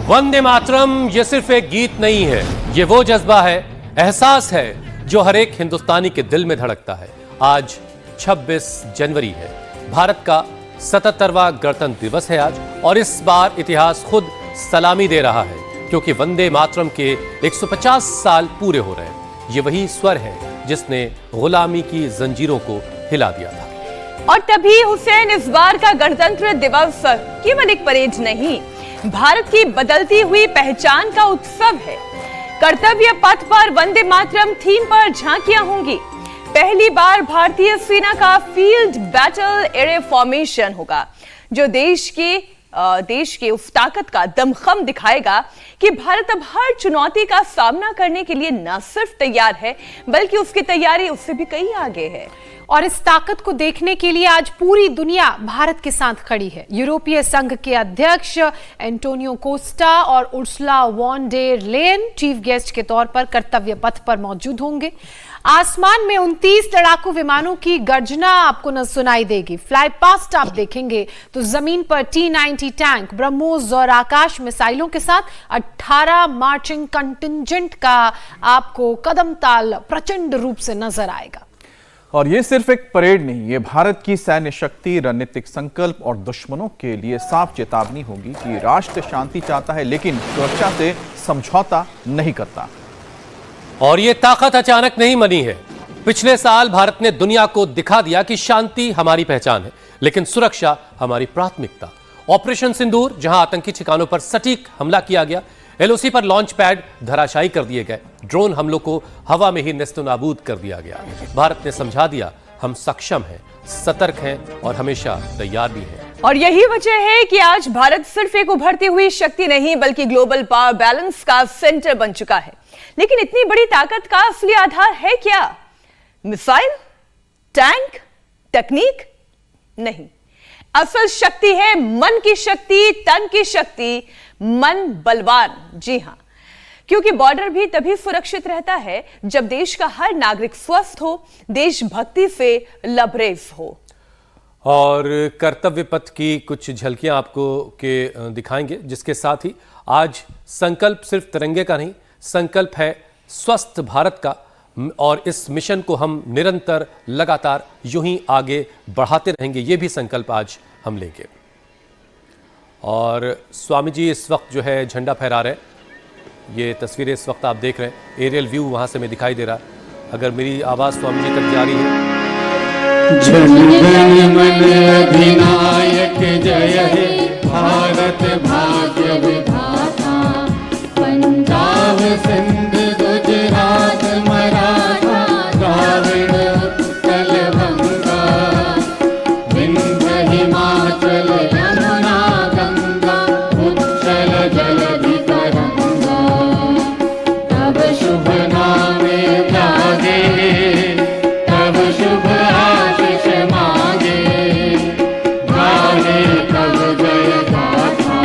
वंदे मातरम ये सिर्फ एक गीत नहीं है, ये वो जज्बा है, एहसास है जो हर एक हिंदुस्तानी के दिल में धड़कता है। आज 26 जनवरी है, भारत का 77वां गणतंत्र दिवस है आज, और इस बार इतिहास खुद सलामी दे रहा है क्योंकि वंदे मातरम के 150 साल पूरे हो रहे हैं। ये वही स्वर है जिसने गुलामी की जंजीरों को हिला दिया था। और तभी हुसैन, इस बार का गणतंत्र दिवस केवल एक परेड नहीं, भारत की बदलती हुई पहचान का उत्सव है। कर्तव्य पथ पर वंदे मातरम थीम पर झांकियां होंगी। पहली बार भारतीय सेना का फील्ड बैटल एरे फॉर्मेशन होगा जो देश के उस ताकत का दमखम दिखाएगा कि भारत अब हर चुनौती का सामना करने के लिए न सिर्फ तैयार है बल्कि उसकी तैयारी उससे भी कहीं आगे है। और इस ताकत को देखने के लिए आज पूरी दुनिया भारत के साथ खड़ी है। यूरोपीय संघ के अध्यक्ष एंटोनियो कोस्टा और Ursula von der Leyen chief guest के तौर पर कर्तव्य पथ पर मौजूद होंगे। आसमान में 29 लड़ाकू विमानों की गर्जना आपको न सुनाई देगी। फ्लाई पास्ट आप देखेंगे तो जमीन पर T-90 टैंक, ब्रह्मोस और आकाश मिसाइलों के साथ 18 मार्चिंग कंटिंजेंट का आपको कदम ताल प्रचंड रूप से नजर आएगा। और ये सिर्फ एक परेड नहीं, ये भारत की सैन्य शक्ति, रणनीतिक संकल्प और दुश्मनों के लिए साफ चेतावनी होगी कि राष्ट्र शांति चाहता है लेकिन सुरक्षा से समझौता नहीं करता। और ये ताकत अचानक नहीं बनी है। पिछले साल भारत ने दुनिया को दिखा दिया कि शांति हमारी पहचान है लेकिन सुरक्षा हमारी प्राथमिकता। ऑपरेशन सिंदूर, जहां आतंकी ठिकानों पर सटीक हमला किया गया, LOC पर लॉन्च पैड धराशायी कर दिए गए, ड्रोन हमलों को हवा में ही नेस्तनाबूद कर दिया गया। भारत ने समझा दिया हम सक्षम हैं, सतर्क हैं और हमेशा तैयार भी हैं। और यही वजह है कि आज भारत सिर्फ एक उभरती हुई शक्ति नहीं बल्कि ग्लोबल पावर बैलेंस का सेंटर बन चुका है। लेकिन इतनी बड़ी ताकत का असली आधार है क्या? मिसाइल, टैंक, तकनीक? नहीं, असल शक्ति है मन की शक्ति, तन की शक्ति, मन बलवान। जी हां, क्योंकि बॉर्डर भी तभी सुरक्षित रहता है जब देश का हर नागरिक स्वस्थ हो, देशभक्ति से लबरेज हो। और कर्तव्य पथ की कुछ झलकियां आपको दिखाएंगे, जिसके साथ ही आज संकल्प सिर्फ तिरंगे का नहीं, संकल्प है स्वस्थ भारत का। और इस मिशन को हम निरंतर लगातार यूं ही आगे बढ़ाते रहेंगे, ये भी संकल्प आज हम लेंगे। और स्वामी जी इस वक्त जो है झंडा फहरा रहे हैं, ये तस्वीरें इस वक्त आप देख रहे हैं, एरियल व्यू वहां से मैं दिखाई दे रहा है। अगर मेरी आवाज स्वामी जी तक जा रही है। जन गण मन अधिनायक जय हे, भारत भाग्य विधाता, पंजाब सिंध गुजरात मराठा द्राविड़ उत्कल गंगा, विंध्य हिमाचल यमुना गंगा, उच्चल जलधि तरंगा, तब शुभ नामे जागे, तब शुभ आशीष मांगे, गाहे तब जय गाथा,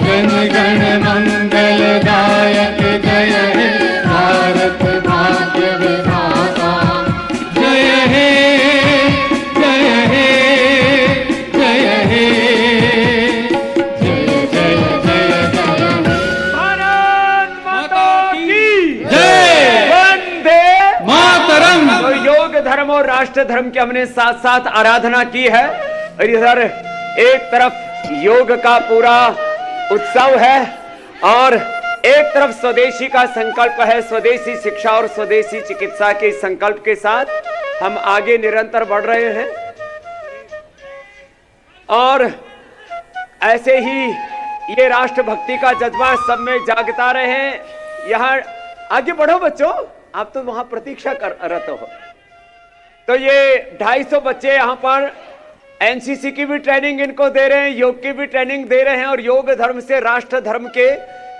जन गण मंगलदायक जय हे, भारत भाग्य विधाता, जय हे, जय हे, जय हे, जय जय जय जय। भारत माता की जय, वंदे मातरम। तो योग धर्म और राष्ट्र धर्म की हमने साथ साथ आराधना की है। और इधर एक तरफ योग का पूरा उत्सव है और एक तरफ स्वदेशी का संकल्प है। स्वदेशी शिक्षा और स्वदेशी चिकित्सा के संकल्प के साथ हम आगे निरंतर बढ़ रहे हैं और ऐसे ही ये राष्ट्रभक्ति का जज्बा सब में जागता रहे। यहाँ आगे बढ़ो बच्चों, आप तो वहां प्रतीक्षा कर रहे हो। तो ये 250 बच्चे यहाँ पर NCC की भी ट्रेनिंग इनको दे रहे हैं, योग की भी ट्रेनिंग दे रहे हैं और योग धर्म से राष्ट्र धर्म के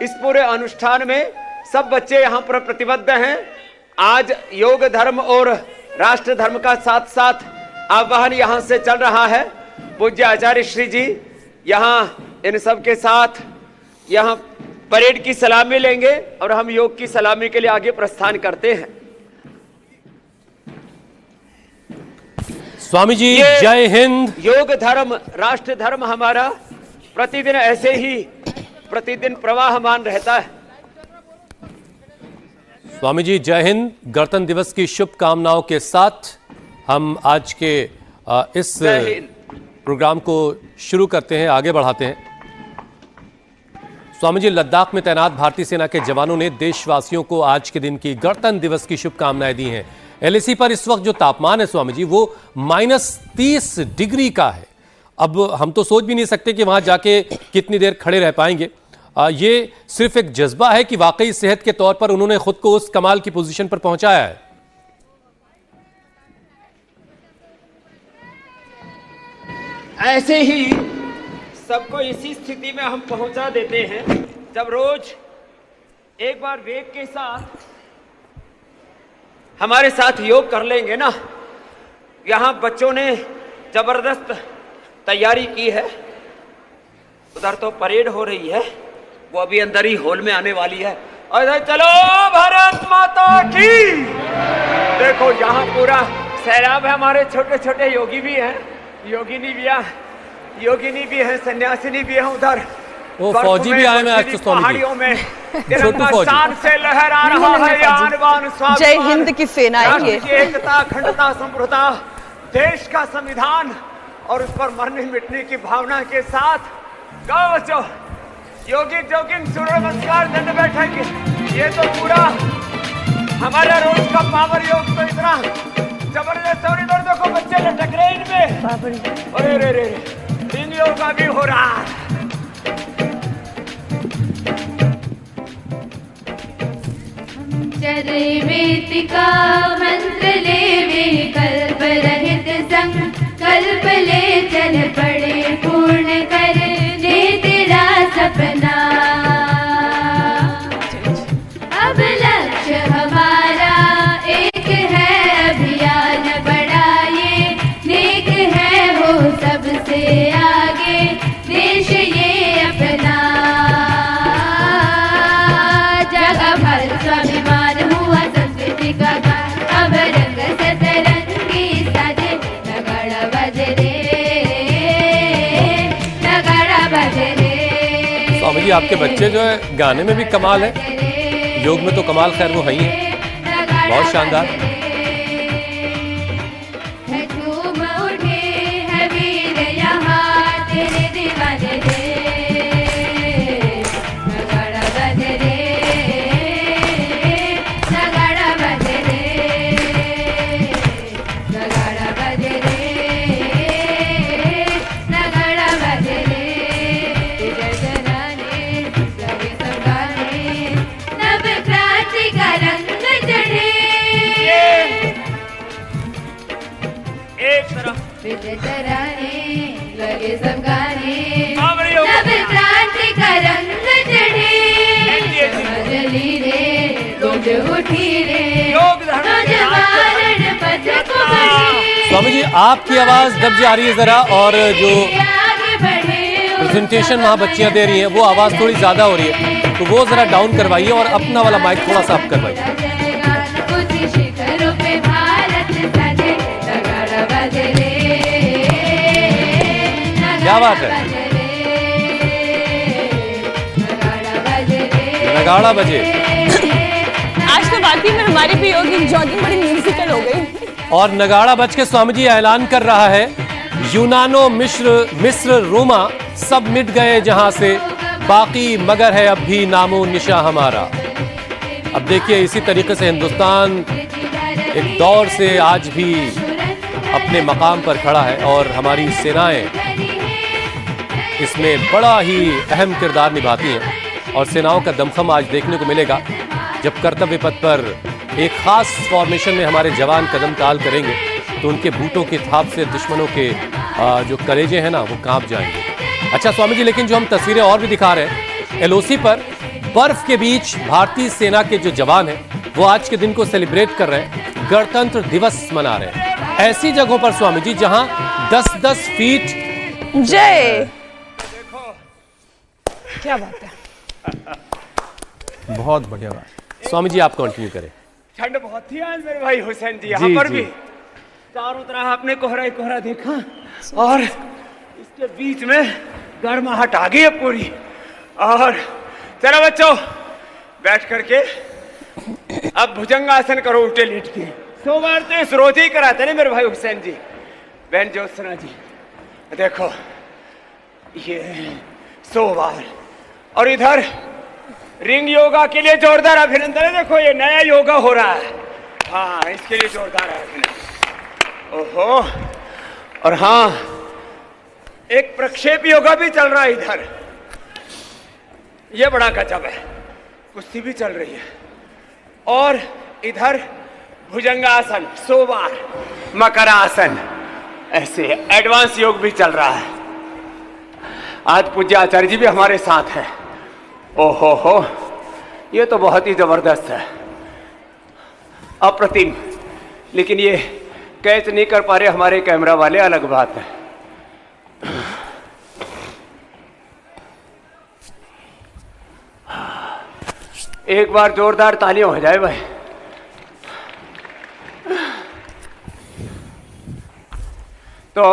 इस पूरे अनुष्ठान में सब बच्चे यहाँ पर प्रतिबद्ध हैं। आज योग धर्म और राष्ट्र धर्म का साथ साथ आह्वान यहाँ से चल रहा है। पूज्य आचार्य श्री जी यहाँ इन सब के साथ यहाँ परेड की सलामी लेंगे और हम योग की सलामी के लिए आगे प्रस्थान करते हैं। स्वामी जी जय हिंद। योग धर्म राष्ट्र धर्म हमारा प्रतिदिन ऐसे ही प्रतिदिन प्रवाहमान रहता है। स्वामी जी जय हिंद। गणतंत्र दिवस की शुभकामनाओं के साथ हम आज के इस जय हिंद। प्रोग्राम को शुरू करते हैं, आगे बढ़ाते हैं। स्वामी जी, लद्दाख में तैनात भारतीय सेना के जवानों ने देशवासियों को आज के दिन की गणतंत्र दिवस की शुभकामनाएं दी हैं। एलएसी पर इस वक्त जो तापमान है स्वामी जी, वो -30 डिग्री का है। अब हम तो सोच भी नहीं सकते कि वहां जाके कितनी देर खड़े रह पाएंगे। ये सिर्फ एक जज्बा है कि वाकई सेहत के तौर पर उन्होंने खुद को उस कमाल की पोजीशन पर पहुंचाया है। ऐसे ही सबको इसी स्थिति में हम पहुंचा देते हैं जब रोज एक बार वेग के साथ हमारे साथ योग कर लेंगे ना। यहां बच्चों ने जबरदस्त तैयारी की है। उधर तो परेड हो रही है, वो अभी अंदर ही हॉल में आने वाली है। और इधर चलो भारत माता की। देखो यहाँ पूरा सैलाब है। हमारे छोटे छोटे योगी भी हैं, योगिनी भी है, सन्यासिनी भी है। उधर वो फौजी भी आए हैं आज तो स्वामी जी। पहाड़ियों में तिरंगा शान से लहरा रहा है। आनबान स्वाभिमान, जय हिंद की सेनाएं ये। राष्ट्र की एकता, अखंडता, संप्रभुता, देश का संविधान और उस पर मरने मिटने की भावना के साथ गाओ बच्चों, योगी जोगिंग सूर्य नमस्कार दंड बैठक। ये तो पूरा हमारा रोज का पावर योग तो इतना जबरदस्त। और इधर देखो बच्चे लटक रहे इनमें। अरे रे रे इन योगा भी हो रहा है। चरे वेदिका मंत्र लेवे कल्प रहित संकल्प ले चल पड़े पूर्ण कर ले तेरा सपना। अब लक्ष्य हमारा एक है, अभियान बढ़ाए नेक है वो सबसे आगे देश ये अपना। जगह भर स्वाभिमान हुआ संस्कृति का गान, अब रंग सतरंगी साजे नगाड़ा बज रे, नगाड़ा बज रे। स्वामी जी, आपके बच्चे जो है गाने में भी कमाल है, योग में तो कमाल, खैर वो है ही है, बहुत शानदार। झूम उठे है वीर यहाँ तेरे दीवाने रे, नगाड़ा बज रे, नगाड़ा बज रे, नगाड़ा बज रे, नगाड़ा बज रे। जय जनाने लगे सब गाने, नव क्रांति का रंग चढ़े। एक तरफ विजय तराने लगे सब गाने, बाबरी योग। नव क्रांति का रंग चढ़े। समझली रे रोज उठी रे, योग धर्म के नौजवान पथ को बढ़े। स्वामी जी, आपकी आवाज दब जा रही है जरा, और जो आगे बढ़े प्रेजेंटेशन वहाँ बच्चियाँ दे रही हैं वो आवाज़ थोड़ी ज़्यादा हो रही है, तो वो ज़रा डाउन करवाइए और अपना वाला माइक थोड़ा सा अप करवाइए। ऊंची शिखरों पे भारत सजे, नगाड़ा बज रे, क्या बात है, नगाड़ा बज रे, नगाड़ा बजे। आज तो वाकई में हमारी भी योगी जॉगिंग बड़ी म्यूजिकल हो गई। और नगाड़ा बज के स्वामी जी ऐलान कर रहा है, यूनानो मिस्र रोमा सब मिट गए जहां से, बाकी मगर है अब भी नामो निशा हमारा। अब देखिए, इसी तरीके से हिंदुस्तान एक दौर से आज भी अपने मकाम पर खड़ा है और हमारी सेनाएं इसमें बड़ा ही अहम किरदार निभाती हैं। और सेनाओं का दमखम आज देखने को मिलेगा जब कर्तव्य पथ पर एक खास फॉर्मेशन में हमारे जवान कदम ताल करेंगे तो उनके बूटों की थाप से दुश्मनों के जो कलेजे हैं ना वो कांप जाएंगे। अच्छा स्वामी जी, लेकिन जो हम तस्वीरें और भी दिखा रहे हैं, एलओसी पर बर्फ के बीच भारतीय सेना के जो जवान हैं वो आज के दिन को सेलिब्रेट कर रहे हैं, गणतंत्र दिवस मना रहे हैं ऐसी जगहों पर स्वामी जी जहां 10-10 फीट। जय, क्या बात है, बहुत बढ़िया बात। स्वामी जी आप कंटिन्यू करें। ठंड बहुत थी आज मेरे भाई हुसैन जी, यहाँ पर भी चारों तरफ आपने कोहरा ही कोहरा देखा और इसके बीच में गर्माहट आ गई है पूरी। और चलो बच्चों बैठ करके अब भुजंगासन करो उल्टे लेट के। सोमवार तो इस रोज ही कराते नहीं मेरे भाई हुसैन जी, बहन ज्योत्सना जी। देखो ये सोमवार, और इधर रिंग योगा के लिए जोरदार अभिनंदन है। देखो ये नया योगा हो रहा है, हाँ इसके लिए जोरदार अभिनंदन। ओहो, और हाँ एक प्रक्षेप योगा भी चल रहा है इधर, ये बड़ा गजब है। कुश्ती भी चल रही है और इधर भुजंगासन, सोमवार, मकरासन, ऐसे एडवांस योग भी चल रहा है। आज पूज्य आचार्य जी भी हमारे साथ हैं। ओहो हो, ये तो बहुत ही जबरदस्त है, अप्रतिम। लेकिन ये कैच नहीं कर पा रहे हमारे कैमरा वाले, अलग बात है। एक बार जोरदार तालियां हो जाए भाई। तो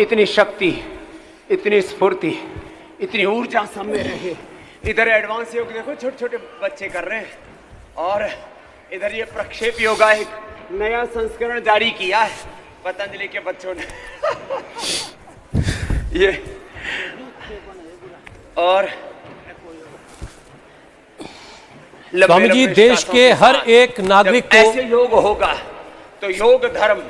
इतनी शक्ति, इतनी स्फूर्ति, इतनी ऊर्जा सब में रहे। इधर एडवांस योग देखो छोटे छोटे बच्चे कर रहे हैं, और इधर ये प्रक्षेप योगा एक नया संस्करण जारी किया है पतंजलि के बच्चों ने। ये और स्वामी जी, देश के हर एक नागरिक को ऐसे योग होगा तो योग धर्म,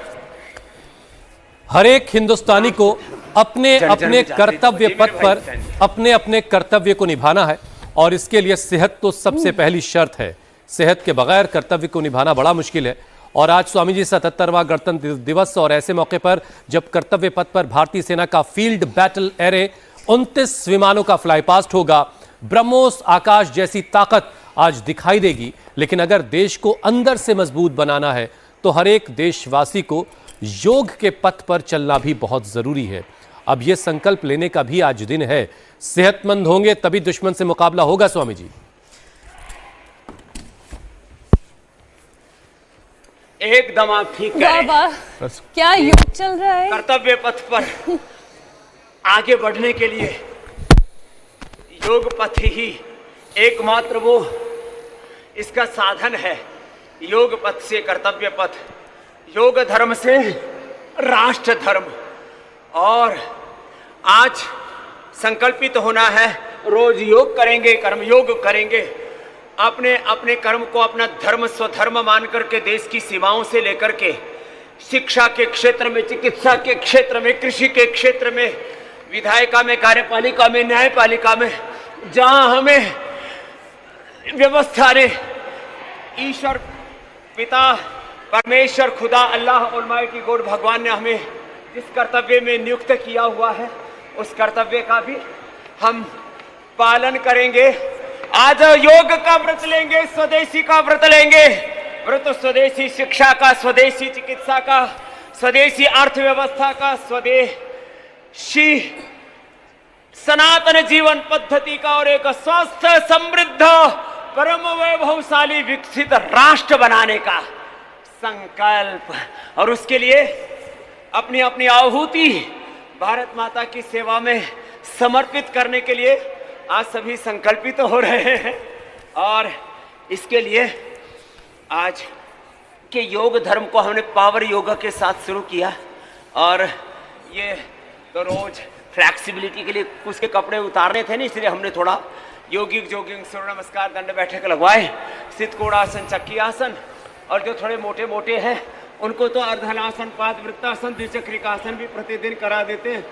हर एक हिंदुस्तानी को अपने अपने कर्तव्य पथ पर अपने अपने कर्तव्य को निभाना है, और इसके लिए सेहत तो सबसे पहली शर्त है। सेहत के बगैर कर्तव्य को निभाना बड़ा मुश्किल है। और आज स्वामी जी 77वां गणतंत्र दिवस, और ऐसे मौके पर जब कर्तव्य पथ पर भारतीय सेना का फील्ड बैटल एरे 29 विमानों का फ्लाई पास्ट होगा, ब्रह्मोस आकाश जैसी ताकत आज दिखाई देगी। लेकिन अगर देश को अंदर से मजबूत बनाना है तो हर एक देशवासी को योग के पथ पर चलना भी बहुत जरूरी है। अब यह संकल्प लेने का भी आज दिन है। सेहतमंद होंगे तभी दुश्मन से मुकाबला होगा। स्वामी जी, एकदम आप ठीक कह रहे हैं। क्या योग चल रहा है। कर्तव्य पथ पर आगे बढ़ने के लिए योग पथ ही एकमात्र वो इसका साधन है। योग पथ से कर्तव्य पथ, योग धर्म से राष्ट्र धर्म। और आज संकल्पित होना है, रोज योग करेंगे, कर्म योग करेंगे, अपने अपने कर्म को अपना धर्म स्वधर्म मान करके देश की सीमाओं से लेकर के शिक्षा के क्षेत्र में, चिकित्सा के क्षेत्र में, कृषि के क्षेत्र में, विधायिका में, कार्यपालिका में, न्यायपालिका में, जहां हमें व्यवस्था ने, ईश्वर पिता परमेश्वर खुदा अल्लाह अलमाइटी गॉड भगवान ने हमें जिस कर्तव्य में नियुक्त किया हुआ है, उस कर्तव्य का भी हम पालन करेंगे। आज योग का व्रत लेंगे, स्वदेशी का व्रत लेंगे। व्रत स्वदेशी शिक्षा का, स्वदेशी चिकित्सा का, स्वदेशी अर्थव्यवस्था का, स्वदेशी सनातन जीवन पद्धति का, और एक स्वस्थ समृद्ध परम वैभवशाली विकसित राष्ट्र बनाने का संकल्प। और उसके लिए अपनी अपनी आहुति भारत माता की सेवा में समर्पित करने के लिए आज सभी संकल्पित हो रहे हैं। और इसके लिए आज के योग धर्म को हमने पावर योगा के साथ शुरू किया। और ये तो रोज फ्लैक्सिबिलिटी के लिए उसके कपड़े उतारने थे नहीं, इसलिए हमने थोड़ा योगिक जोगिंग, सूर्य नमस्कार, दंड बैठक लगवाए, सिद्धकोणासन, चक्की आसन। और जो थोड़े मोटे मोटे हैं उनको तो अर्धनासन, पाद वृत्तासन, द्विचक्रिकासन भी प्रतिदिन करा देते हैं।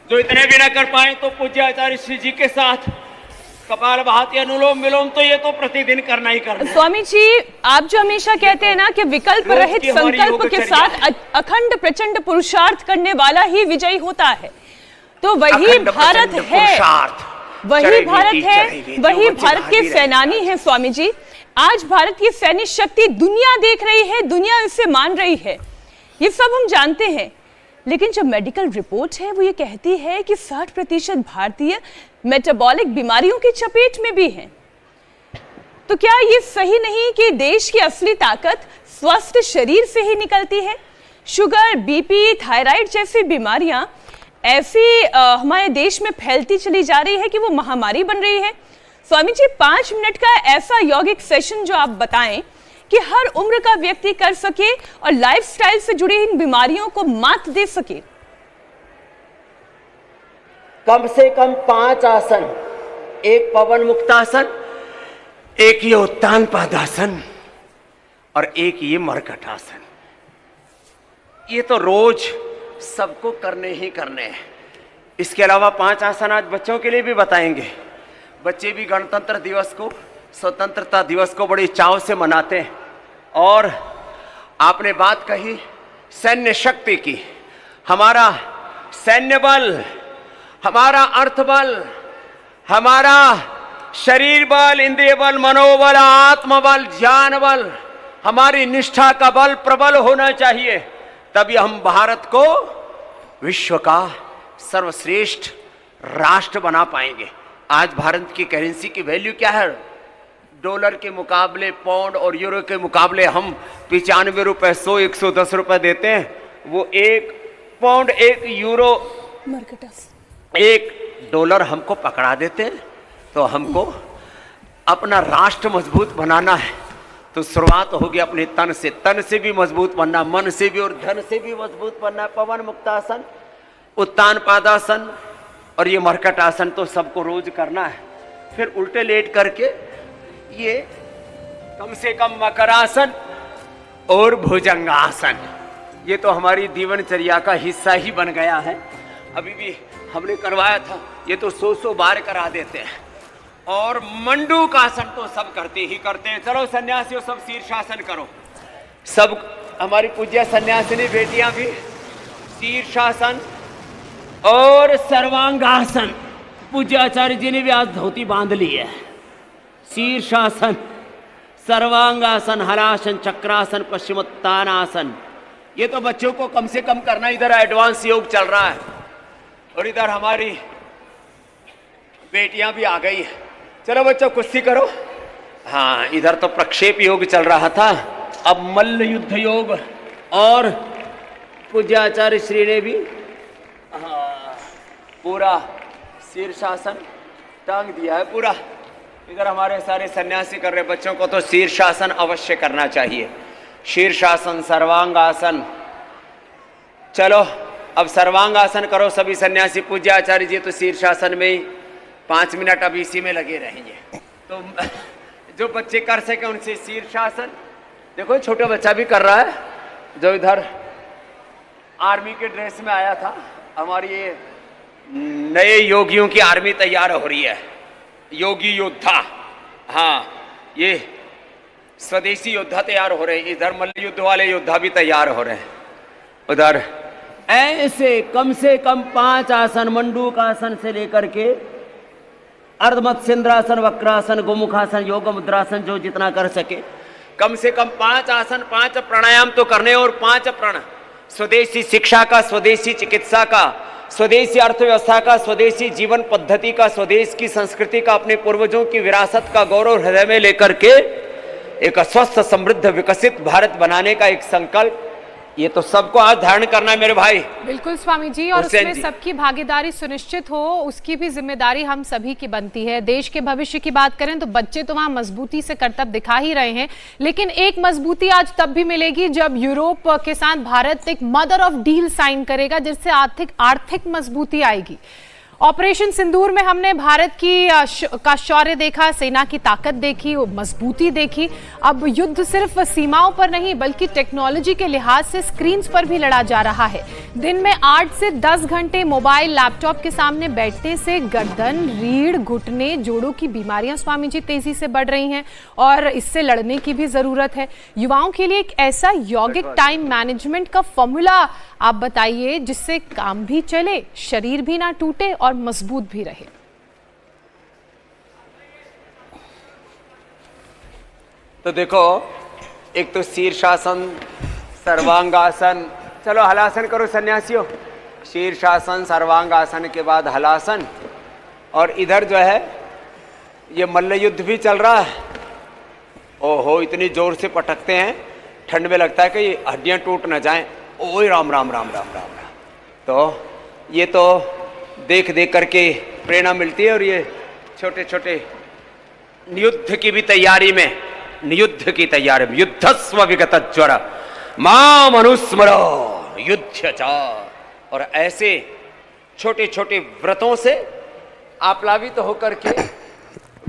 जो इतने भी न कर पाए तो पूज्य आचार्य श्री जी के साथ कपालभाति, अनुलोम विलोम तो ये तो प्रतिदिन करना ही करना है। स्वामी जी, आप जो हमेशा कहते हैं ना कि विकल्प रहित संकल्प के साथ अखंड प्रचंड पुरुषार्थ करने वाला ही विजयी होता है, तो वही भारत है, वही भारत है, वही भारत के सेनानी हैं। स्वामी जी, आज भारत की सैन्य शक्ति दुनिया देख रही है, दुनिया इसे मान रही है, ये सब हम जानते हैं। लेकिन जो मेडिकल रिपोर्ट है वो ये कहती है कि 60% भारतीय मेटाबॉलिक बीमारियों की चपेट में भी हैं। तो क्या ये सही नहीं कि देश की असली ताकत स्वस्थ शरीर से ही निकलती है? शुगर, बीपी, थायराइड जैसी बीमारियां ऐसी हमारे देश में फैलती चली जा रही है कि वो महामारी बन रही है। स्वामी जी, 5 मिनट का ऐसा यौगिक सेशन जो आप बताएं कि हर उम्र का व्यक्ति कर सके और लाइफस्टाइल से जुड़ी इन बीमारियों को मात दे सके। कम से कम 5 आसन, एक पवन मुक्तासन, एक ये उत्तान पादासन और एक ये मरकटासन। ये तो रोज सबको करने ही करने हैं। इसके अलावा 5 आसन आज बच्चों के लिए भी बताएंगे। बच्चे भी गणतंत्र दिवस को, स्वतंत्रता दिवस को बड़ी चाव से मनाते हैं। और आपने बात कही सैन्य शक्ति की, हमारा सैन्य बल, हमारा अर्थ बल, हमारा शरीर बल, इंद्रिय बल, मनोबल, आत्मबल, ज्ञान बल, हमारी निष्ठा का बल प्रबल होना चाहिए। तभी हम भारत को विश्व का सर्वश्रेष्ठ राष्ट्र बना पाएंगे। आज भारत की करेंसी की वैल्यू क्या है? डॉलर के मुकाबले, पाउंड और यूरो के मुकाबले हम 95 रुपए, 100, 110 रुपए देते हैं। वो 1 पाउंड, 1 यूरो, 1 डॉलर हमको पकड़ा देते हैं। तो हमको अपना राष्ट्र मजबूत बनाना है तो शुरुआत होगी अपने तन से भी मजबूत बनना, मन से भी और धन से भी मजबूत बनना। पवन मुक्तासन, उत्तान पादासन और ये मरकट आसन तो सबको रोज करना है। फिर उल्टे लेट करके ये कम से कम मकरासन और भुजंगासन, ये तो हमारी जीवनचर्या का हिस्सा ही बन गया है। अभी भी हमने करवाया था, ये तो 100 बार करा देते हैं। और मंडूकासन तो सब करते ही करते हैं। चलो सन्यासियों, सब शीर्षासन करो। सब हमारी पूज्य सन्यासिनी बेटियां भी शीर्षासन और सर्वांगासन, पूज्य आचार्य जी ने भी आज धोती बांध ली है। शीर्षासन, सर्वांगासन, हलासन, चक्रासन, पश्चिमोत्तानासन, ये तो बच्चों को कम से कम करना। इधर एडवांस योग चल रहा है और इधर हमारी बेटियां भी आ गई है। चलो बच्चों कुश्ती करो। हाँ, इधर तो प्रक्षेप योग चल रहा था, अब मल्ल युद्ध योग। और पूज्य आचार्य श्री ने भी पूरा शीर्षासन टांग दिया है पूरा। इधर हमारे सारे सन्यासी कर रहे, बच्चों को तो शीर्षासन अवश्य करना चाहिए। शीर्षासन, सर्वांगासन। चलो अब सर्वांगासन करो सभी सन्यासी। पूज्य आचार्य जी तो शीर्षासन में ही 5 मिनट अब इसी में लगे रहेंगे। तो जो बच्चे कर सके उनसे शीर्षासन। देखो छोटा बच्चा भी कर रहा है जो इधर आर्मी के ड्रेस में आया था। हमारी ये नए योगियों की आर्मी तैयार हो रही है, योगी योद्धा। हाँ, ये स्वदेशी योद्धा तैयार हो रहे हैं। इधर मल्ल युद्ध वाले योद्धा भी तैयार हो रहे हैं। उधर ऐसे कम से कम 5 आसन, मंडूक आसन से लेकर के अर्धमत्स्येंद्रासन, वक्रासन, गोमुखासन, योग मुद्रासन, जो जितना कर सके कम से कम 5 आसन, 5 प्राणायाम तो करने। और 5 प्रण, स्वदेशी शिक्षा का, स्वदेशी चिकित्सा का, स्वदेशी अर्थव्यवस्था का, स्वदेशी जीवन पद्धति का, स्वदेश की संस्कृति का, अपने पूर्वजों की विरासत का गौरव हृदय में लेकर के एक स्वस्थ, समृद्ध, विकसित भारत बनाने का एक संकल्प, ये तो सबको आज धारण करना है मेरे भाई। बिल्कुल स्वामी जी, और उसमें सबकी भागीदारी सुनिश्चित हो, उसकी भी जिम्मेदारी हम सभी की बनती है। देश के भविष्य की बात करें तो बच्चे तो वहां मजबूती से कर्तव्य दिखा ही रहे हैं, लेकिन एक मजबूती आज तब भी मिलेगी जब यूरोप के साथ भारत एक मदर ऑफ डील साइन करेगा, जिससे आर्थिक मजबूती आएगी। ऑपरेशन सिंदूर में हमने भारत का शौर्य देखा, सेना की ताकत देखी, मजबूती देखी। अब युद्ध सिर्फ सीमाओं पर नहीं बल्कि टेक्नोलॉजी के लिहाज से स्क्रीन्स पर भी लड़ा जा रहा है। दिन में 8 से 10 घंटे मोबाइल, लैपटॉप के सामने बैठने से गर्दन, रीढ़, घुटने, जोड़ों की बीमारियां स्वामी जी तेजी से बढ़ रही हैं और इससे लड़ने की भी जरूरत है। युवाओं के लिए एक ऐसा यौगिक टाइम मैनेजमेंट का फॉर्मूला आप बताइए जिससे काम भी चले, शरीर भी ना टूटे और मजबूत भी रहे। तो देखो, एक तो शीर्षासन, सर्वांगासन। चलो हलासन करो सन्यासियों। शीर्षासन, सर्वांगासन के बाद हलासन। और इधर जो है ये मल्ल युद्ध भी चल रहा है। ओहो, इतनी जोर से पटकते हैं, ठंड में लगता है कि हड्डियां टूट न जाएं। ओए राम राम राम राम राम राम। तो ये तो देख देख करके प्रेरणा मिलती है। और ये छोटे छोटे युद्ध की भी तैयारी में, युद्ध की तैयारी में, युद्धस्व विगत ज्वर माम अनुस्मरो युद्ध च, और ऐसे छोटे छोटे व्रतों से आप्लावित होकर के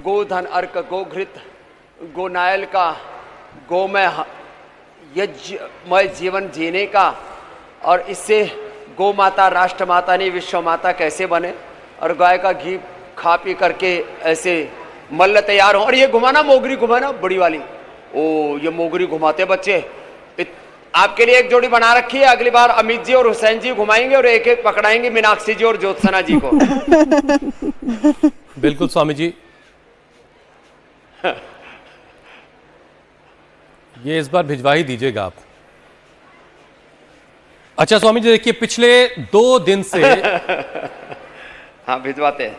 गोधन अर्क, गोघृत, गोनायल का, गोमय यज्ञमय जीवन जीने का, और इससे गौ माता राष्ट्र माता नहीं विश्व माता कैसे बने, और गाय का घी खा पी करके ऐसे मल्ल तैयार हो। और ये घुमाना, मोगरी घुमाना बड़ी वाली, ओ ये मोगरी घुमाते बच्चे। आपके लिए एक जोड़ी बना रखी है, अगली बार अमित जी और हुसैन जी घुमाएंगे और एक एक पकड़ाएंगे मीनाक्षी जी और ज्योत्सना जी को। बिल्कुल स्वामी जी, ये इस बार भिजवा ही दीजिएगा आप। अच्छा स्वामी जी, देखिए पिछले 2 दिन से हाँ भिजवाते हैं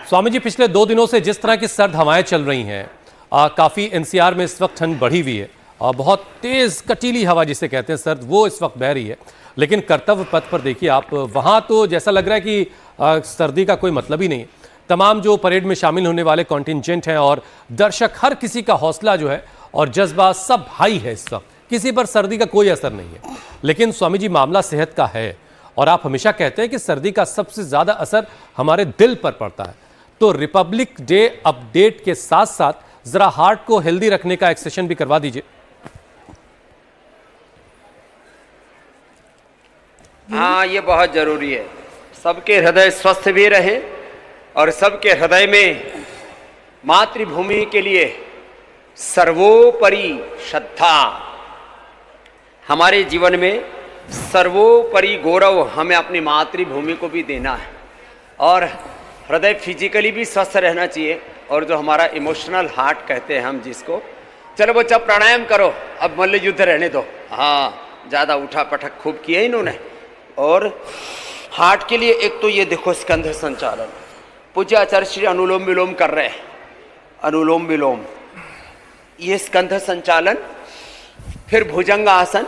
स्वामी जी, पिछले 2 दिनों से जिस तरह की सर्द हवाएं चल रही हैं, काफी एनसीआर में इस वक्त ठंड बढ़ी हुई है और बहुत तेज कटीली हवा जिसे कहते हैं सर्द, वो इस वक्त बह रही है। लेकिन कर्तव्य पथ पर देखिए आप, वहां तो जैसा लग रहा है कि सर्दी का कोई मतलब ही नहीं है। तमाम जो परेड में शामिल होने वाले कॉन्टिंजेंट हैं और दर्शक, हर किसी का हौसला जो है और जज्बा सब हाई है इस वक्त, किसी पर सर्दी का कोई असर नहीं है। लेकिन स्वामी जी, मामला सेहत का है और आप हमेशा कहते हैं कि सर्दी का सबसे ज्यादा असर हमारे दिल पर पड़ता है। तो रिपब्लिक डे अपडेट के साथ साथ जरा हार्ट को हेल्दी रखने का एक सेशन भी करवा दीजिए। हाँ, ये बहुत जरूरी है। सबके हृदय स्वस्थ भी रहे और सबके हृदय में मातृभूमि के लिए सर्वोपरि श्रद्धा, हमारे जीवन में सर्वोपरि गौरव हमें अपनी मातृभूमि को भी देना है। और हृदय फिजिकली भी स्वस्थ रहना चाहिए, और जो हमारा इमोशनल हार्ट कहते हैं हम जिसको, चलो बच्चा प्राणायाम करो, अब मल्ल युद्ध रहने दो। हाँ, ज़्यादा उठा पटक खूब किया इन्होंने। और हार्ट के लिए एक तो ये देखो स्कंध संचालन, पूज्य आचार्य श्री अनुलोम विलोम कर रहे हैं, अनुलोम विलोम, ये स्कंध संचालन, फिर भुजंग आसन,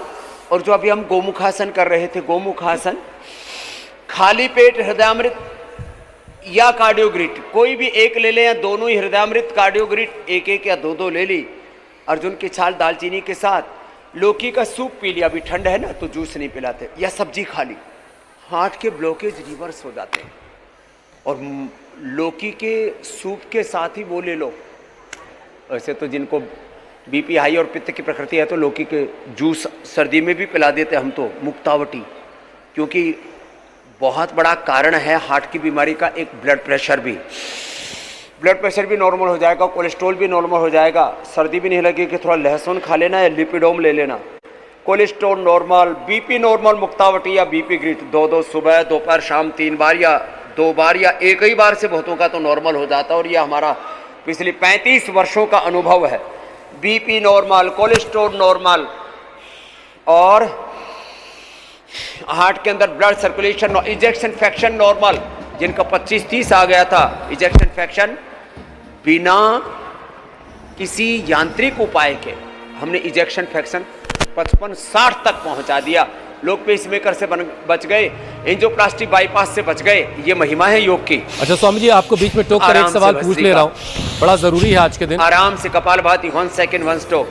और जो अभी हम गोमुखासन कर रहे थे, गोमुखासन, खाली पेट हृदयामृत या कार्डियोग्रिट, कोई भी एक ले ले या दोनों ही, हृदयामृत कार्डियोग्रिट एक एक या दो ले ली, अर्जुन की छाल दालचीनी के साथ, लौकी का सूप पी लिया, अभी ठंड है ना तो जूस नहीं पिलाते, या सब्जी खा ली, हार्ट के ब्लॉकेज रिवर्स हो जाते हैं। और लौकी के सूप के साथ ही वो ले लो। वैसे तो जिनको बीपी हाई और पित्त की प्रकृति है तो लौकी के जूस सर्दी में भी पिला देते हम तो, मुक्तावटी, क्योंकि बहुत बड़ा कारण है हार्ट की बीमारी का एक ब्लड प्रेशर भी नॉर्मल हो जाएगा, कोलेस्ट्रॉल भी नॉर्मल हो जाएगा। सर्दी भी नहीं लगेगी, थोड़ा लहसुन खा लेना या लिपिडोम ले लेना, cholesterol normal, BP normal, Muktavati या बीपी ग्रिट, 2 सुबह दोपहर शाम 3 बार या 2 बार या एक ही बार से बहुतों का तो नॉर्मल हो जाता है। और ये हमारा पिछले 35 वर्षों का अनुभव है। बीपी नॉर्मल, कोलेस्ट्रॉल नॉर्मल, और हार्ट के अंदर blood circulation, ejection fraction normal, जिनका 25-30 आ गया था इजेक्शन फ्रैक्शन, बिना किसी यांत्रिक उपाय के हमने इजेक्शन फ्रैक्शन 55-60 तक पहुंचा दिया। लोग पेसमेकर से बच गए, एंजियोप्लास्टी बाईपास से बच गए। ये महिमा है योग की। अच्छा स्वामी जी, आपको बीच में टोक कर एक सवाल पूछ ले रहा हूँ, बड़ा जरूरी है आज के दिन। आराम से कपालभाति, 1 सेकंड 1 स्टॉप।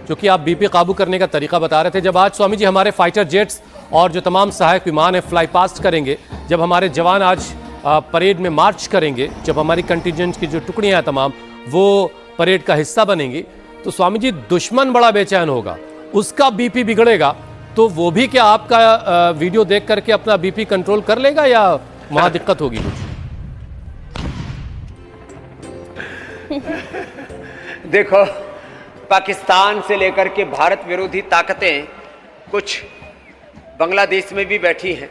क्योंकि आप बीपी काबू करने का तरीका बता रहे थे, जब आज स्वामी जी हमारे फाइटर जेट्स और जो तमाम सहायक विमान है फ्लाई पास्ट करेंगे, जब हमारे जवान आज परेड में मार्च करेंगे, जब हमारी कंटिजेंट की जो टुकड़ियां हैं तमाम वो परेड का हिस्सा बनेंगी, तो स्वामी जी दुश्मन बड़ा बेचैन होगा, उसका बीपी बिगड़ेगा, तो वो भी क्या आपका वीडियो देख करके अपना बीपी कंट्रोल कर लेगा या वहां दिक्कत होगी कुछ? देखो, पाकिस्तान से लेकर के भारत विरोधी ताकतें कुछ बांग्लादेश में भी बैठी हैं,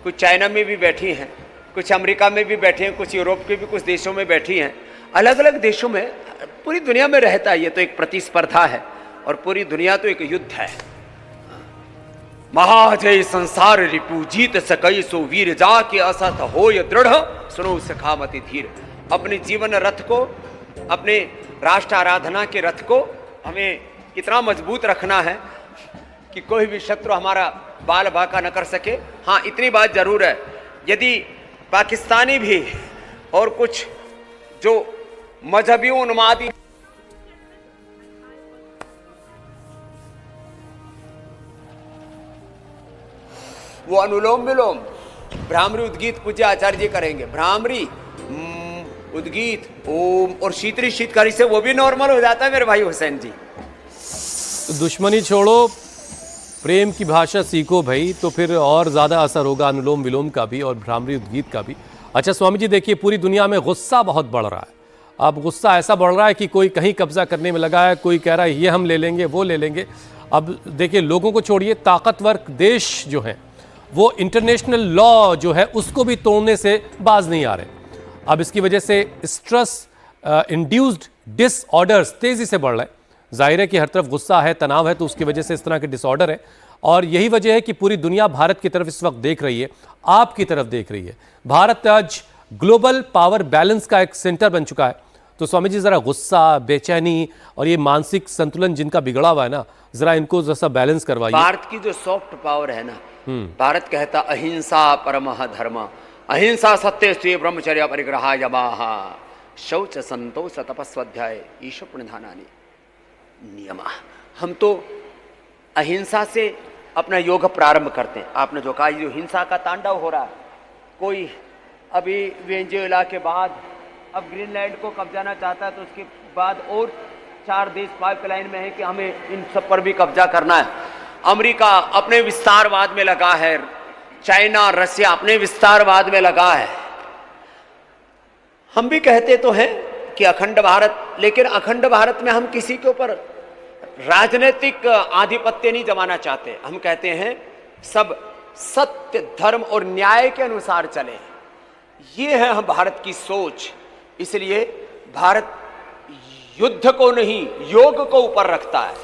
कुछ चाइना में भी बैठी हैं, कुछ अमेरिका में भी बैठी हैं, कुछ यूरोप के भी कुछ देशों में बैठी हैं। अलग अलग देशों में, पूरी दुनिया में रहता है। ये तो एक प्रतिस्पर्धा है और पूरी दुनिया तो एक युद्ध है। महाजय संसार रिपु जीत सकई सो वीर जाके असत होय दृढ़ सुनो सखामति धीर। अपने जीवन रथ को, अपने राष्ट्र आराधना के रथ को हमें इतना मजबूत रखना है कि कोई भी शत्रु हमारा बाल बाका न कर सके। हाँ, इतनी बात जरूर है, यदि पाकिस्तानी भी और कुछ जो मजहबी उन्मादी वो अनुलोम विलोम भ्रामरी उद्गीत पूज्य आचार्य जी करेंगे, भ्रामरी उद्गीत ओम और शीतरी शीतकारी से वो भी नॉर्मल हो जाता है मेरे भाई हुसैन जी। दुश्मनी छोड़ो, प्रेम की भाषा सीखो भाई, तो फिर और ज़्यादा असर होगा अनुलोम विलोम का भी और भ्रामरी उद्गीत का भी। अच्छा स्वामी जी, देखिए पूरी दुनिया में गुस्सा बहुत बढ़ रहा है। अब गुस्सा ऐसा बढ़ रहा है कि कोई कहीं कब्जा करने में लगा है, कोई कह रहा है ये हम ले लेंगे वो ले लेंगे। अब देखिए लोगों को छोड़िए, ताकतवर देश जो हैं वो इंटरनेशनल लॉ जो है उसको भी तोड़ने से बाज नहीं आ रहे। अब इसकी वजह से स्ट्रेस इंड्यूस्ड डिसऑर्डर्स तेज़ी से बढ़ रहे हैं। जाहिर है कि हर तरफ गुस्सा है, तनाव है, तो उसकी वजह से इस तरह के डिसऑर्डर है। और यही वजह है कि पूरी दुनिया भारत की तरफ इस वक्त देख रही है, आपकी तरफ देख रही है। भारत आज ग्लोबल पावर बैलेंस का एक सेंटर बन चुका है। तो स्वामी जी ज़रा गुस्सा, बेचैनी और ये मानसिक संतुलन जिनका बिगड़ा हुआ है ना, ज़रा इनको जैसा बैलेंस करवाइए। भारत की जो सॉफ्ट पावर है ना, भारत कहता अहिंसा परमः धर्म, अहिंसा सत्य स्त्री ब्रह्मचर्य परिग्रह यमाहा शौच संतोष तपस्वाध्याय ईश प्रणिधानानि नियमा। हम तो अहिंसा से अपना योग प्रारंभ करते हैं। आपने जो कहा, जो हिंसा का तांडव हो रहा है, कोई अभी वेनेजुएला के बाद अब ग्रीनलैंड को कब्जाना चाहता है, तो उसके बाद और 4 देश पाइपलाइन में है कि हमें इन सब पर भी कब्जा करना है। अमेरिका अपने विस्तारवाद में लगा है, चाइना रसिया अपने विस्तारवाद में लगा है। हम भी कहते तो हैं कि अखंड भारत, लेकिन अखंड भारत में हम किसी के ऊपर राजनीतिक आधिपत्य नहीं जमाना चाहते। हम कहते हैं सब सत्य धर्म और न्याय के अनुसार चले। ये है हम भारत की सोच। इसलिए भारत युद्ध को नहीं योग को ऊपर रखता है,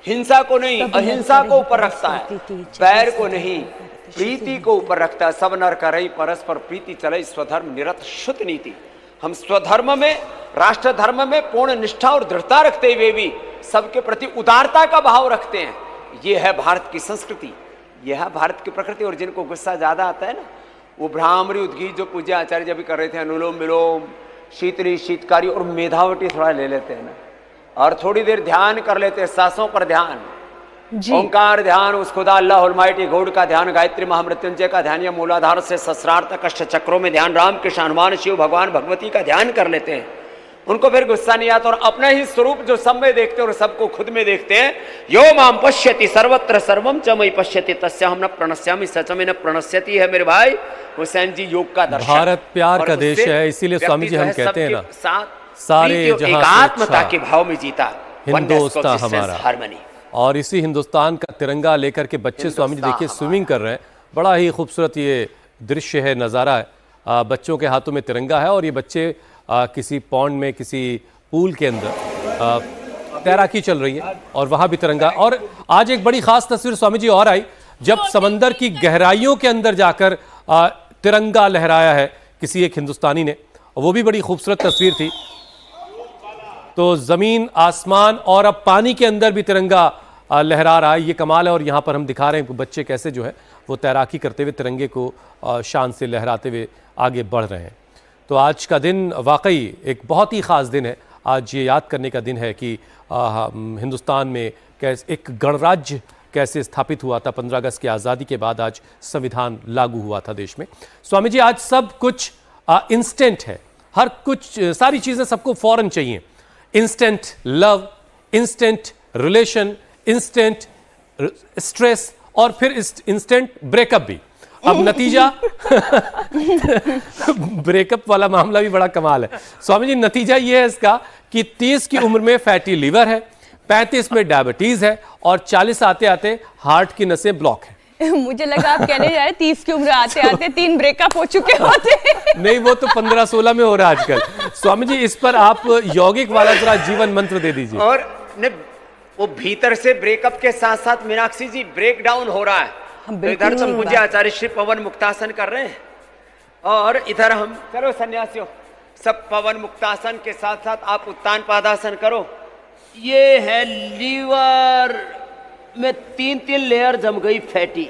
हिंसा को नहीं अहिंसा को ऊपर रखता है, बैर को नहीं प्रीति को ऊपर रखता है। सब नर करई परस्पर प्रीति चले, स्वधर्म निरत शुद्ध नीति। हम स्वधर्म में, राष्ट्र धर्म में पूर्ण निष्ठा और दृढ़ता रखते हुए भी सबके प्रति उदारता का भाव रखते हैं। ये है भारत की संस्कृति, यह है भारत की प्रकृति। और जिनको गुस्सा ज्यादा आता है ना, वो भ्रामरी उद्गीत जो पूज्य आचार्य जी भी कर रहे थे, अनुलोम विलोम, शीतली शीतकारी और मेधावटी थोड़ा ले लेते हैं ना, और थोड़ी देर ध्यान कर लेते हैं, सांसों पर ध्यान, ओंकार ध्यान, उस खुदा अल्लाह ऑलमाइटी गॉड का ध्यान, गायत्री महामृत्युंजय का ध्यान, या मूलाधार से सहस्रार्थ कष्ट चक्रों में ध्यान, राम कृष्ण हनुमान शिव भगवान भगवती का ध्यान कर लेते हैं। उनको फिर गुस्सा नहीं आता और अपना ही स्वरूप जो सब में देखते हैं और सबको खुद में देखते हैं। यो माम पश्यति सर्वत्र सर्वम च मयि पश्यति तस्याहं न प्रणश्यामि सच में न प्रणश्यति है मेरे भाई हुसैन जी। योग का दर्शन, भारत प्यार का देश है, इसीलिए स्वामी जी हम कहते हैं ना, सारे जहां एकात्मता के भाव में जीता हिंदुस्तान हमारा। हार्मनी। और इसी हिंदुस्तान का तिरंगा लेकर के बच्चे स्वामी जी देखिए स्विमिंग कर रहे हैं। बड़ा ही खूबसूरत ये दृश्य है, नज़ारा है। बच्चों के हाथों में तिरंगा है और ये बच्चे किसी पॉन्ड में, किसी पूल के अंदर तैराकी चल रही है और वहाँ भी तिरंगा। और आज एक बड़ी खास तस्वीर स्वामी जी और आई, जब समंदर की गहराइयों के अंदर जाकर तिरंगा लहराया है किसी एक हिंदुस्तानी ने, वो भी बड़ी खूबसूरत तस्वीर थी। तो ज़मीन, आसमान और अब पानी के अंदर भी तिरंगा लहरा रहा है, ये कमाल है। और यहाँ पर हम दिखा रहे हैं बच्चे कैसे जो है वो तैराकी करते हुए तिरंगे को शान से लहराते हुए आगे बढ़ रहे हैं। तो आज का दिन वाकई एक बहुत ही ख़ास दिन है। आज ये याद करने का दिन है कि हिंदुस्तान में कैसे एक गणराज्य कैसे स्थापित हुआ था। 15 अगस्त की आज़ादी के बाद आज संविधान लागू हुआ था देश में। स्वामी जी, आज सब कुछ इंस्टेंट है, हर कुछ, सारी चीज़ें सबको फ़ौरन चाहिए। Instant love, instant relation, instant stress और फिर इंस्टेंट ब्रेकअप भी। अब नतीजा ब्रेकअप वाला मामला भी बड़ा कमाल है स्वामी जी। नतीजा ये है इसका कि 30 की उम्र में फैटी लीवर है, 35 में डायबिटीज है और 40 आते आते हार्ट की नसें ब्लॉक है। मुझे लगा आप कहने जा रहे 30 की उम्र आते आते 3 ब्रेकअप हो चुके होते। नहीं, वो तो 15-16 में हो रहा है आजकल। स्वामी जी, इस पर आप यौगिक वाला जरा जीवन मंत्र दे दीजिए। और वो भीतर से ब्रेकअप के साथ साथ मीनाक्षी जी ब्रेक डाउन हो रहा है। तो इधर तो पूज्य आचार्य श्री पवन मुक्तासन कर रहे हैं और इधर हम, चलो सन्यासियों सब पवन मुक्तासन के साथ साथ आप उत्तान पादासन करो। ये है लीवर में 3-3 लेयर जम गई फैटी,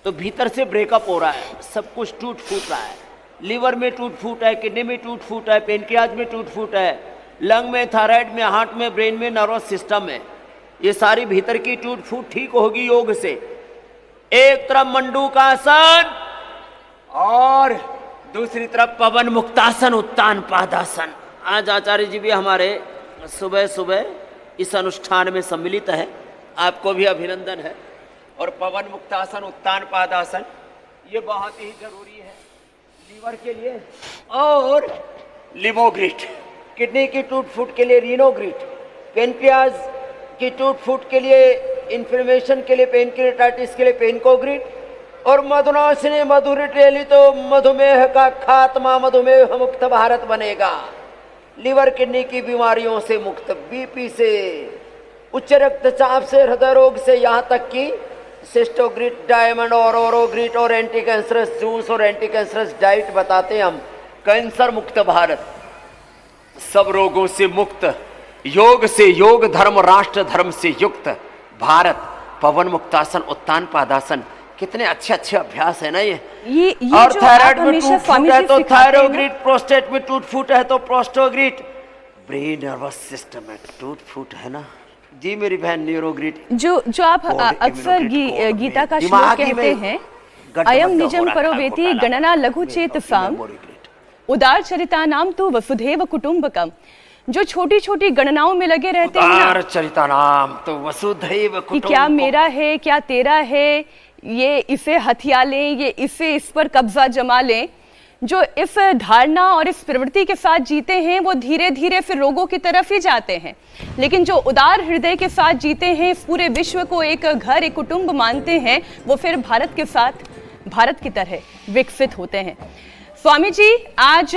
तो भीतर से ब्रेकअप हो रहा है, सब कुछ टूट फूट रहा है। लीवर में टूट फूट है, किडनी में टूट फूट है, पेनक्रियाज में टूट फूट है, लंग में, थायराइड में, हार्ट में, ब्रेन में, नर्वस सिस्टम में, ये सारी भीतर की टूट फूट ठीक होगी योग से। एक तरफ मंडू का आसन और दूसरी तरफ पवन मुक्तासन, उत्तान पादासन। आज आचार्य जी भी हमारे सुबह सुबह इस अनुष्ठान में सम्मिलित है, आपको भी अभिनंदन है। और पवन मुक्तासन, उत्तान पादासन ये बहुत ही जरूरी है लीवर के लिए। और लिमोग्रिट किडनी की टूट फूट के लिए रीनोग्रिट, पेनक्रियाज की टूट फूट के लिए, इन्फ्लेमेशन के लिए पेनक्रियाटाइटिस के लिए पेनकोग्रिट, और मधुनाशिनी मधुरिट ले ली तो मधुमेह का खात्मा, मधुमेह मुक्त भारत बनेगा। लीवर किडनी की बीमारियों से मुक्त, बीपी से, उच्च रक्तचाप से, हृदय रोग से, यहाँ तक कि सिस्टोग्रिट, डायमंड और ओरोग्रिट और एंटी कैंसरस जूस और एंटी कैंसरस डाइट बताते हैं हम। कैंसर मुक्त भारत, सब रोगों से मुक्त, योग से, योग धर्म राष्ट्र धर्म से युक्त भारत। पवन मुक्तासन, उत्तान पादासन, कितने अच्छे अच्छे अभ्यास है ना ये और जो थायराइड आप में हमेशा टूट स्वामी फूट है जी तो सिखाते हैं ना? थायरोग्रिट, प्रोस्टेट में टूट फूट है तो प्रोस्टोग्रिट, ब्रेन नर्वस सिस्टम में टूट फूट है ना जी मेरी बहन, न्यूरोग्रिट। जो आप अक्सर गीता का श्लोक कहते हैं, अयम निजम करोवेति गणना लघु चेतसाम उदार चरिता नाम तो वसुधैव कुटुंबकम। जो छोटी छोटी गणनाओं में लगे रहते हैं ना, उदार चरिता नाम तो वसुधैव कि कुटुंबकम, क्या मेरा है क्या तेरा है, ये इसे हथिया लें, ये इसे इस पर कब्जा जमा लें, जो इस धारणा और इस प्रवृत्ति के साथ जीते हैं वो धीरे धीरे फिर रोगों की तरफ ही जाते हैं। लेकिन जो उदार हृदय के साथ जीते हैं, इस पूरे विश्व को एक घर, एक कुटुंब मानते हैं, वो फिर भारत के साथ भारत की तरह विकसित होते हैं। स्वामी जी, आज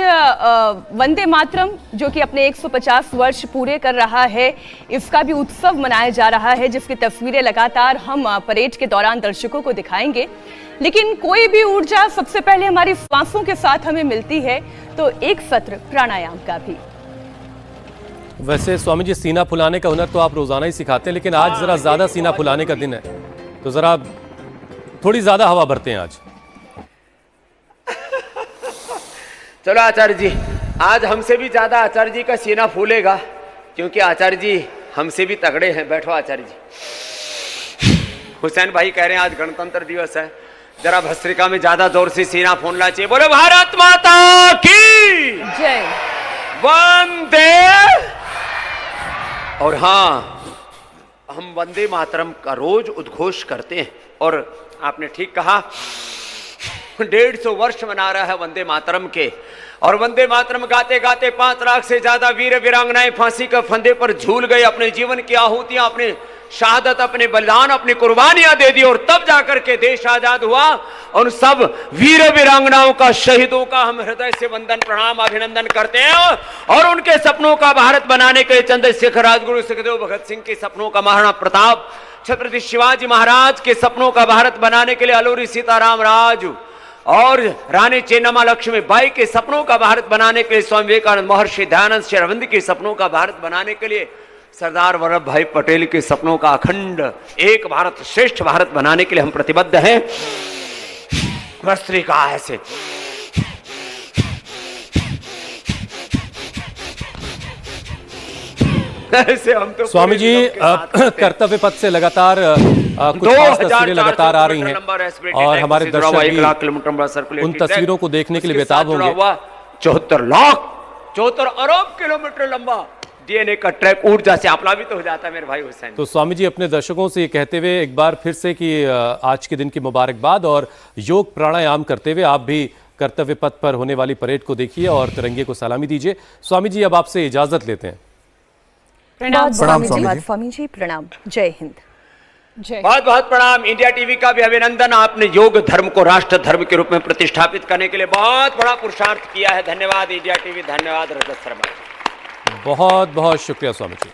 वंदे मातरम जो कि अपने 150 वर्ष पूरे कर रहा है, इसका भी उत्सव मनाया जा रहा है, जिसकी तस्वीरें लगातार हम परेड के दौरान दर्शकों को दिखाएंगे। लेकिन कोई भी ऊर्जा सबसे पहले हमारी सांसों के साथ हमें मिलती है, तो एक सत्र प्राणायाम का भी। वैसे स्वामी जी, सीना फुलाने का हुनर तो आप रोजाना ही सिखाते हैं, लेकिन आज जरा ज्यादा सीना फुलाने का दिन है, तो जरा थोड़ी ज्यादा हवा भरते हैं आज। चलो आचार्य जी, आज हमसे भी ज्यादा आचार्य जी का सीना फूलेगा, क्योंकि आचार्य जी हमसे भी तगड़े हैं। बैठो आचार्य जी। हुसैन भाई कह रहे हैं आज गणतंत्र दिवस है, जरा भस्त्रिका में ज्यादा जोर से सीना फूलना चाहिए। बोलो भारत माता की जय, वंदे। और हाँ, हम वंदे मातरम का रोज उद्घोष करते हैं, और आपने ठीक कहा 150 वर्ष मना रहा है वंदे मातरम के। और वंदे मातरम गाते गाते 5 लाख से ज्यादा वीर वीरांगनाएं फांसी के फंदे पर झूल गए, अपने जीवन की आहुतियां, अपने शहादत, अपने बलिदान, अपनी कुर्बानियां दे दी, और तब जाकर के देश आजाद हुआ। उन सब वीर वीरांगनाओं का, शहीदों का हम हृदय से वंदन, प्रणाम, अभिनंदन करते हैं। और उनके सपनों का भारत बनाने के चंद्रशेखर, राजगुरु, सुखदेव, भगत सिंह के सपनों का, महाराणा प्रताप, छत्रपति शिवाजी महाराज के सपनों का भारत बनाने के लिए अलूरी सीताराम राजू और रानी चेन्नम्मा लक्ष्मी बाई के सपनों का भारत बनाने के लिए स्वामी विवेकानंद, महर्षि दयानंद, श्री अरविंद के सपनों का भारत बनाने के लिए सरदार वल्लभ भाई पटेल के सपनों का अखंड एक भारत श्रेष्ठ भारत बनाने के लिए हम प्रतिबद्ध हैं। भस्त्रिका ऐसे ऐसे हम तो स्वामी जी कर्तव्य पथ से लगातार कुछ खास तस्वीरें लगातार आ रही हैं, और हमारे दर्शक भी उन तस्वीरों को देखने के लिए बेताब होंगे। 74 अरब किलोमीटर लंबा डीएनए का ट्रैक ऊर्जा से आप्लावित हो जाता है मेरे भाई हुसैन। तो स्वामी जी, अपने दर्शकों से ये कहते हुए एक बार फिर से कि आज के दिन की मुबारकबाद, और योग प्राणायाम करते हुए आप भी कर्तव्य पथ पर होने वाली परेड को देखिए और तिरंगे को सलामी दीजिए। स्वामी जी, अब आपसे इजाजत लेते हैं। प्रणाम स्वामी जी। स्वामी जी, प्रणाम। जय हिंद। जय। बहुत बहुत प्रणाम। इंडिया टीवी का भी अभिनंदन, आपने योग धर्म को राष्ट्र धर्म के रूप में प्रतिष्ठापित करने के लिए बहुत बड़ा पुरुषार्थ किया है। धन्यवाद इंडिया टीवी, धन्यवाद रजत शर्मा। बहुत बहुत शुक्रिया स्वामी जी।